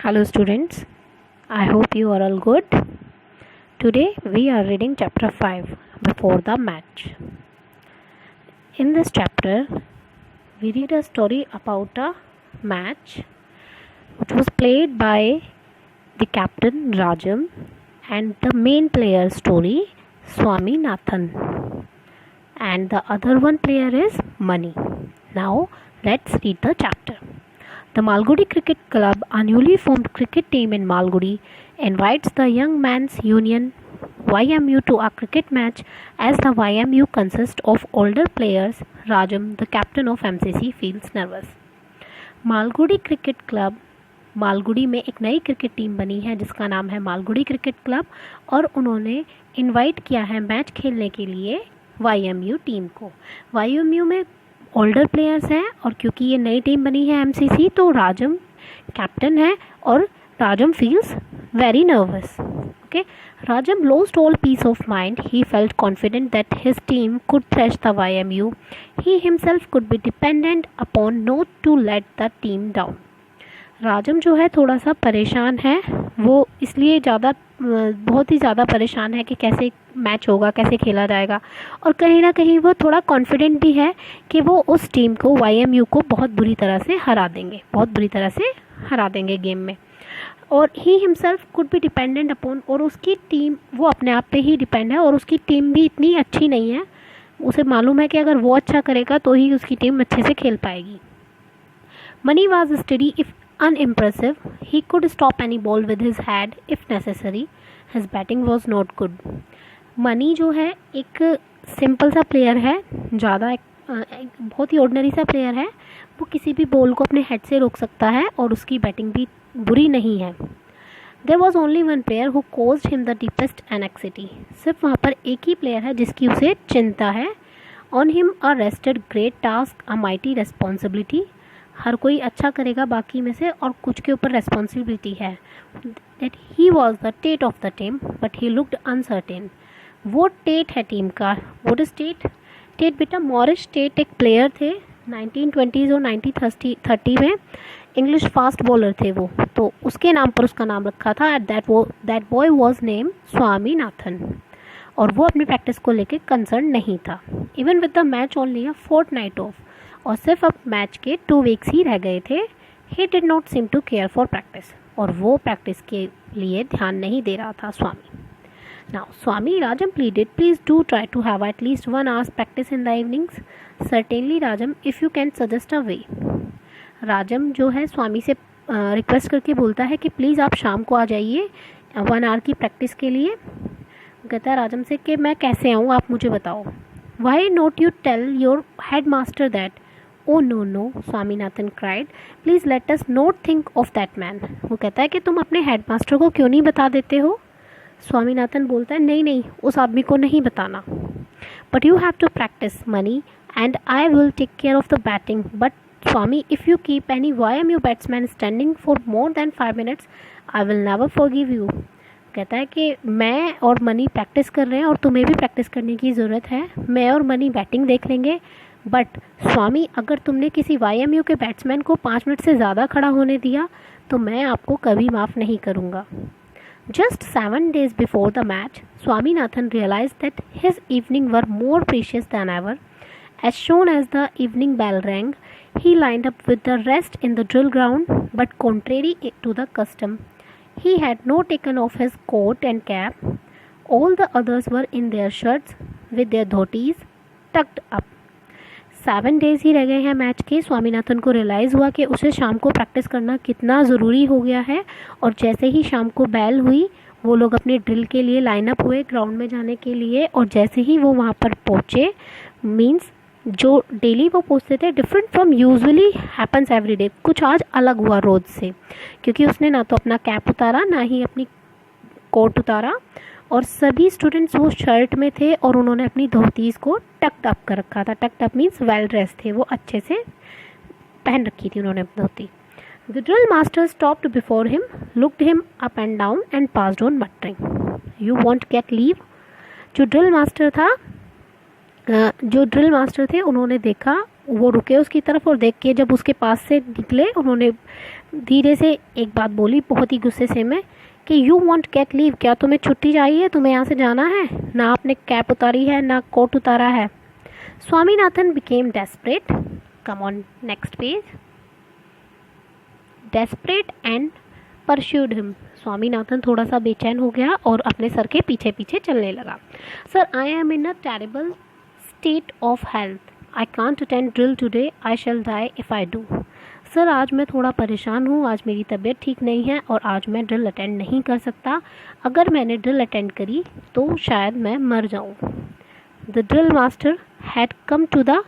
Hello students, I hope you are all good. Today we are reading chapter 5, Before the Match. In this chapter, we read a story about a match which was played by the captain Rajam and the main player story Swaminathan. And the other one player is Mani. Now let's read the chapter. The Malgudi Cricket Club, a newly formed cricket team in Malgudi, invites the Young Men's Union YMU to a cricket match. As the YMU consists of older players, Rajam, the captain of MCC, feels nervous. Malgudi cricket club Malgudi में एक नई cricket team बनी है जिसका नाम है Malgudi cricket club और उन्होंने इनवाइट किया है मैच खेलने के लिए YMU टीम को। YMU में ओल्डर प्लेयर्स हैं और क्योंकि ये नई टीम बनी है MCC तो राजम कैप्टन है और राजम feels very nervous. Okay, Rajam lost all peace of mind. He felt confident that his team could thresh the YMU. He himself could be dependent upon not to let the team down. राजम जो है थोड़ा सा परेशान है, वो इसलिए बहुत ही ज़्यादा परेशान है कि कैसे मैच होगा, कैसे खेला जाएगा और कहीं ना कहीं वो थोड़ा कॉन्फिडेंट भी है कि वो उस टीम को YMU को बहुत बुरी तरह से हरा देंगे गेम में। और he himself could be dependent upon, और उसकी टीम वो अपने आप पे ही डिपेंड है और उसकी टीम भी इतनी अच्छी नहीं है। उसे मालूम है कि अगर वो अच्छा करेगा तो ही उसकी टीम अच्छे से खेल पाएगी। Money was study if unimpressive. He could stop any ball with his head if necessary. His batting was not good. Money जो है एक सिंपल सा प्लेयर है, बहुत ही ऑर्डिनरी सा प्लेयर है। वो किसी भी बॉल को अपने हेड से रोक सकता है और उसकी बैटिंग भी बुरी नहीं है। There was only one player who caused him the deepest anxiety. सिर्फ वहाँ पर एक ही प्लेयर है जिसकी उसे चिंता है। On him a rested great task, a mighty responsibility. हर कोई अच्छा करेगा बाकी में से और कुछ के ऊपर रेस्पॉन्सिबिलिटी है। That he was the Tate of the team but he looked uncertain. वो टेट है टीम का। What is Tate? टेट बेटा मॉरिस टेट एक प्लेयर थे 1920s और 1930 में, इंग्लिश फास्ट बॉलर थे वो, तो उसके नाम पर उसका नाम रखा था। That boy was name Swaminathan और वो अपनी प्रैक्टिस को लेकर कंसर्न नहीं था। Even with the match only a fortnight off, और सिर्फ अब मैच के 2 वीक्स ही रह गए थे। He did not seem to care for practice, और वो प्रैक्टिस के लिए ध्यान नहीं दे रहा था Swami. Now Swami Rajam pleaded, please do try to have at least 1 hours practice in the evenings. Certainly Rajam, if you can suggest a way. Rajam जो है स्वामी से रिक्वेस्ट करके बोलता है कि प्लीज़ आप शाम को आ जाइए 1 आवर की प्रैक्टिस के लिए। कहता है राजम से कि मैं कैसे आऊँ, आप मुझे बताओ। Why not you tell your headmaster that? Oh no, Swaminathan cried. Please let us not think of that man. वो कहता है कि तुम अपने हेडमास्टर को क्यों नहीं बता देते हो? स्वामीनाथन बोलता है नहीं, उस आदमी को नहीं बताना। But you have to practice, Mani, and I will take care of the batting. But Swami, if you keep any YMU batsman standing for more than 5 minutes, I will never forgive you. कहता है कि मैं और money practice कर रहे हैं और तुम्हें भी प्रैक्टिस करने की ज़रूरत है। मैं और मनी बैटिंग देख लेंगे, बट स्वामी अगर तुमने किसी YMU के बैट्समैन को 5 मिनट से ज़्यादा खड़ा होने दिया तो मैं आपको कभी माफ़ नहीं करूँगा। Just 7 days before the match, Swaminathan realized that his evening were more precious than ever. As soon as the evening bell rang, he lined up with the rest in the drill ground, but contrary to the custom, he had not taken off his coat and cap. All the others were in their shirts with their dhotis tucked up. 7 days ही रह गए हैं match के। स्वामीनाथन को realise हुआ कि उसे शाम को प्रैक्टिस करना कितना ज़रूरी हो गया है, और जैसे ही शाम को बैल हुई वो लोग अपने ड्रिल के लिए लाइनअप हुए ग्राउंड में जाने के लिए, और जैसे ही वो वहाँ पर पहुँचे, मीन्स जो डेली वो पहुँचते थे different from usually happens every day, कुछ आज अलग हुआ रोज़ से, क्योंकि उसने ना तो अपना कैप उतारा ना ही अपनी कोट उतारा, और सभी स्टूडेंट्स वो शर्ट में थे और उन्होंने अपनी धोतीज़ को टक्ड अप कर रखा था। Tucked up means well dress थे, वो अच्छे से पहन रखी थी उन्होंने धोती। The drill master stopped before him, looked him up and down and passed on muttering, you won't get leave. जो ड्रिल मास्टर थे उन्होंने देखा, वो रुके उसकी तरफ और देख के जब उसके पास से निकले उन्होंने धीरे से एक बात बोली बहुत ही गुस्से से मैं कि यू वॉन्ट गेट लीव, क्या तुम्हें छुट्टी चाहिए, तुम्हें यहाँ से जाना है, ना आपने कैप उतारी है ना कोट उतारा है। Swaminathan became desperate, come on next page, desperate and pursued him. Swaminathan थोड़ा सा बेचैन हो गया और अपने सर के पीछे पीछे चलने लगा। Sir I am in a terrible state of health, I can't attend drill today, I shall die if I do. Sir आज मैं थोड़ा परेशान हूँ, आज मेरी तबीयत ठीक नहीं है और आज मैं ड्रिल अटेंड नहीं कर सकता। अगर मैंने ड्रिल अटेंड करी तो शायद मैं मर जाऊँ। The drill master had come to the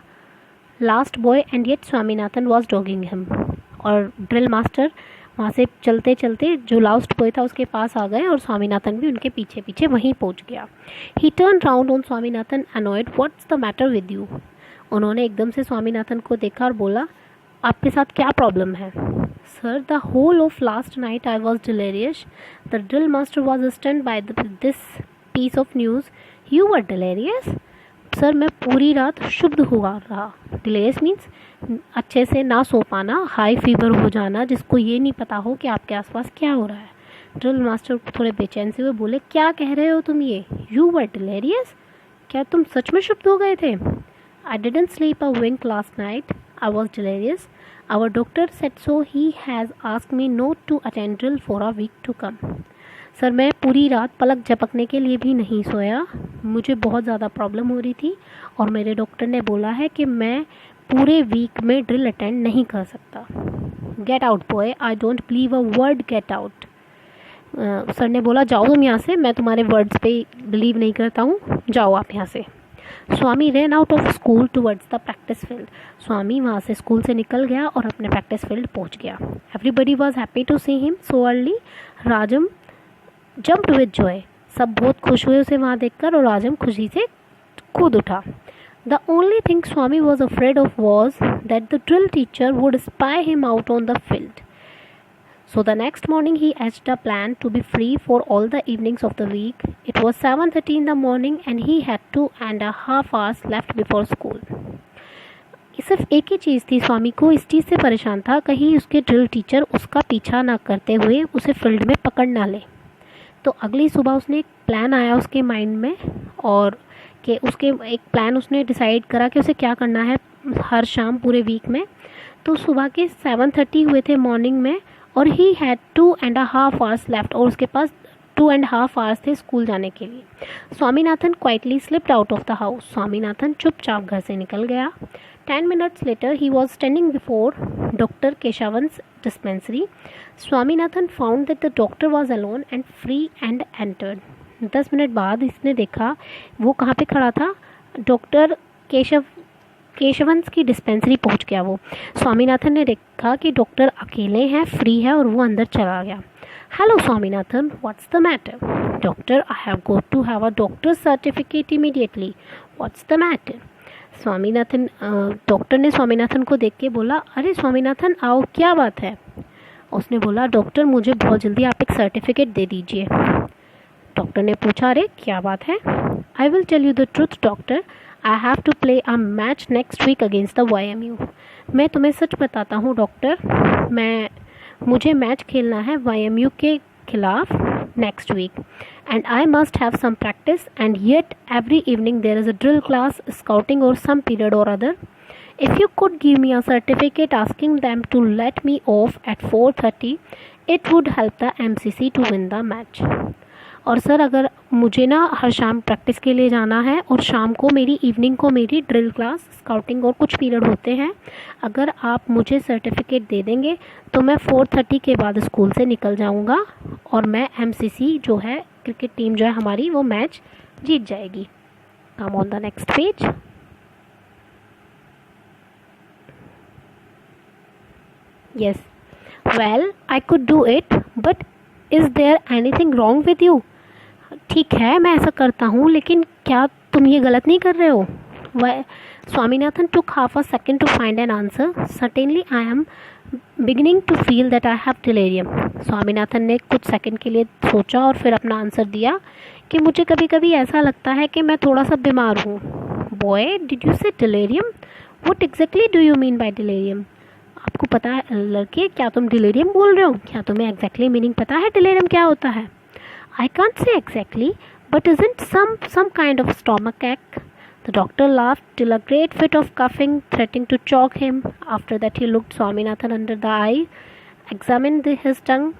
last boy and yet Swaminathan was dogging him. और ड्रिल मास्टर वहाँ से चलते चलते जो लास्ट बॉय था उसके पास आ गए और स्वामीनाथन भी उनके पीछे पीछे वहीं पहुँच गया। ही turn round on Swaminathan annoyed, what's the matter with you. उन्होंने एकदम से स्वामीनाथन को देखा और बोला, आपके साथ क्या प्रॉब्लम है। Sir the whole of last night I was delirious, the drill master was stunned by this piece of news, you were delirious. Sir मैं पूरी रात शुद्ध हुआ रहा। डिलेरियस मीन्स अच्छे से ना सो पाना, हाई फीवर हो जाना, जिसको ये नहीं पता हो कि आपके आसपास क्या हो रहा है। ड्रिल मास्टर थोड़े बेचैन से हुए बोले, क्या कह रहे हो तुम ये, यू वर डिलेरियस, क्या तुम सच में शुद्ध हो गए थे। I didn't sleep a wink last night. I was delirious. Our doctor said so. He has asked me not to attend drill for a week to come. Sir मैं पूरी रात पलक झपकने के लिए भी नहीं सोया, मुझे बहुत ज़्यादा प्रॉब्लम हो रही थी और मेरे डॉक्टर ने बोला है कि मैं पूरे वीक में ड्रिल अटेंड नहीं कर सकता। Get out boy, I don't believe a word get out. Sir ने बोला जाओ तुम यहाँ से, मैं तुम्हारे वर्ड्स पे बिलीव नहीं करता हूँ, जाओ आप यहाँ से। Swami ran out of school towards the practice field. Swami वहाँ से स्कूल से निकल गया और अपने प्रैक्टिस फील्ड पहुँच गया। Everybody was happy to see him so early. Rajam jumped with joy, सब बहुत खुश हुए उसे वहाँ देखकर और राजम खुशी से कूद उठा। The only thing Swami was afraid of was that the drill teacher would spy him out on the field. So the next morning he hatched a plan to be free for all the evenings of the week. It was 7:30 in the morning and he had 2.5 hours left before school. सिर्फ एक ही चीज़ थी, स्वामी को इस चीज़ से परेशान था कहीं उसके ड्रिल टीचर उसका पीछा ना करते हुए उसे फील्ड में पकड़ ना ले। तो अगली सुबह उसने एक प्लान आया उसके माइंड में और कि उसके एक प्लान उसने डिसाइड करा कि उसे क्या करना है हर शाम पूरे वीक में। तो सुबह के 7:30 हुए थे मॉर्निंग में और ही हैड 2.5 hours लेफ्ट और उसके पास 2.5 hours थे स्कूल जाने के लिए। Swaminathan quietly slipped out of the house. Swaminathan चुपचाप घर से निकल गया। 10 minutes later he was standing before Dr. Keshavan's dispensary. Swaminathan found that the doctor was alone and free and entered. 10 minute बाद इसने देखा वो कहाँ पे खड़ा था, डॉक्टर केशवंस की डिस्पेंसरी पहुंच गया वो। स्वामीनाथन ने देखा कि डॉक्टर अकेले हैं, फ्री है और वो अंदर चला गया। Hello Swaminathan, what's the matter. Doctor I have got to have a doctor certificate immediately, what's the matter. Swaminathan doctor ने स्वामीनाथन को देख के बोला, अरे स्वामीनाथन आओ, क्या बात है। उसने बोला, डॉक्टर मुझे बहुत जल्दी आप एक सर्टिफिकेट दे दीजिए। डॉक्टर ने पूछा, अरे क्या बात है। I will tell you the truth doctor, I have to play a match next week against the YMU। मैं तुम्हें सच बताता हूँ डॉक्टर, मुझे मैच खेलना है YMU के खिलाफ next week and I must have some practice and yet every evening there is a drill class, scouting or some period or other. If you could give me a certificate asking them to let me off at 4:30, it would help the MCC to win the match. और sir अगर मुझे ना हर शाम practice के लिए जाना है और शाम को मेरी इवनिंग को मेरी ड्रिल क्लास, स्काउटिंग और कुछ पीरियड होते हैं, अगर आप मुझे सर्टिफिकेट दे देंगे तो मैं 4:30 के बाद स्कूल से निकल जाऊंगा और मैं MCC जो है क्रिकेट टीम जो है हमारी वो मैच जीत जाएगी। Come on the next page. Yes, well I could do it but is there anything wrong with you. ठीक है मैं ऐसा करता हूँ लेकिन क्या तुम ये गलत नहीं कर रहे हो। Swaminathan took half a second to find an answer. Certainly I am beginning to feel that I have delirium. Swaminathan ने कुछ सेकंड के लिए सोचा और फिर अपना आंसर दिया कि मुझे कभी कभी ऐसा लगता है कि मैं थोड़ा सा बीमार हूँ। Boy, did you say delirium? What exactly do you mean by delirium? आपको को पता है लड़के, क्या तुम डिलीरियम बोल रहे हो? क्या तुम्हें एग्जैक्टली मीनिंग पता है डिलीरियम क्या होता है? I can't say exactly, but isn't some kind of stomach ache? The doctor laughed till a great fit of coughing threatening to choke him. After that he looked Swaminathan under the eye, examined his tongue,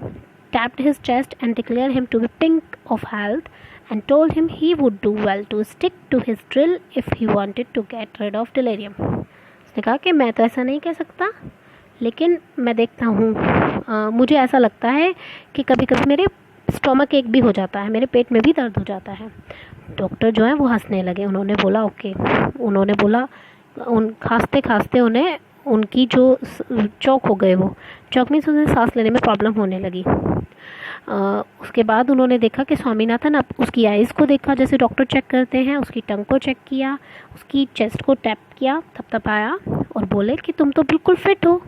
tapped his chest and declared him to be pink of health, and told him he would do well to stick to his drill if he wanted to get rid of delirium. उसने कहा कि मैं तो ऐसा नहीं कह सकता, लेकिन मैं देखता हूँ, मुझे ऐसा लगता है कि कभी कभी मेरे स्टोमक एक भी हो जाता है, मेरे पेट में भी दर्द हो जाता है। डॉक्टर जो है वो हंसने लगे। उन्होंने बोला ओके, उन्होंने बोला खांसते खांसते उन्हें उनकी जो चौक हो गए, वो चौक मीन्स उन्हें सांस लेने में प्रॉब्लम होने लगी। उसके बाद उन्होंने देखा कि स्वामीनाथन, अब उसकी आइज़ को देखा जैसे डॉक्टर चेक करते हैं, उसकी टंग को चेक किया, उसकी चेस्ट को टैप किया, थपथपाया और बोले कि तुम तो बिल्कुल फिट हो,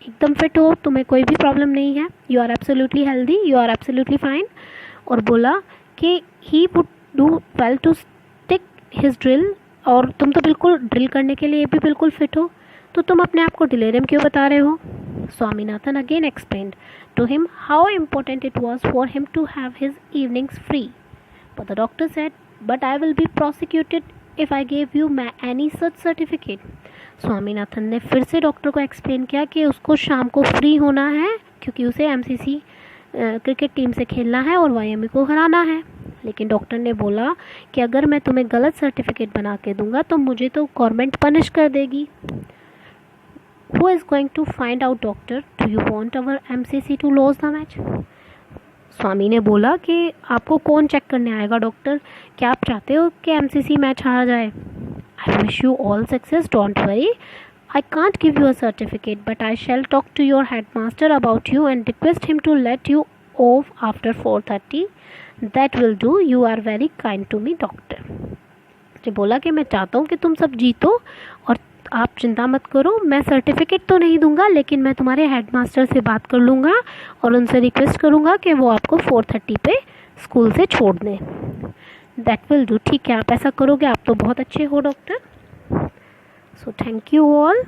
एकदम फिट हो, तुम्हें कोई भी प्रॉब्लम नहीं है, you are absolutely healthy, you are absolutely fine. और बोला कि he would do well to stick his drill, और तुम तो बिल्कुल ड्रिल करने के लिए भी बिल्कुल फिट हो, तो तुम अपने आप को डिलीरियम क्यों बता रहे हो? Swaminathan again explained to him how important it was for him to have his evenings free. But the doctor said, but I will be prosecuted if I gave you any such certificate. Swaminathan ने फिर से doctor को explain किया कि उसको शाम को free होना है क्योंकि उसे एमसीसी क्रिकेट टीम से खेलना है और वाईएमए को हराना है। लेकिन डॉक्टर ने बोला कि अगर मैं तुम्हें गलत सर्टिफिकेट बना के दूंगा तो मुझे तो गवर्नमेंट पनिश कर देगी। Who is going to find out, doctor? Do you want our MCC to lose the match? स्वामी ने बोला कि आपको कौन चेक करने आएगा डॉक्टर, क्या आप चाहते हो कि एमसीसी मैच हारा जाए? I wish you all success, don't worry. I can't give you a certificate, but I shall talk to your headmaster about you and request him to let you off after 4:30. That will do. You are very kind to me, doctor. ने बोला कि मैं चाहता हूँ कि तुम सब जीतो और आप चिंता मत करो, मैं सर्टिफिकेट तो नहीं दूंगा, लेकिन मैं तुम्हारे हेडमास्टर से बात कर लूँगा और उनसे रिक्वेस्ट करूँगा कि वो आपको 4:30 पे स्कूल से छोड़ दें। That will do. ठीक है, आप ऐसा करोगे, आप तो बहुत अच्छे हो doctor. So thank you all.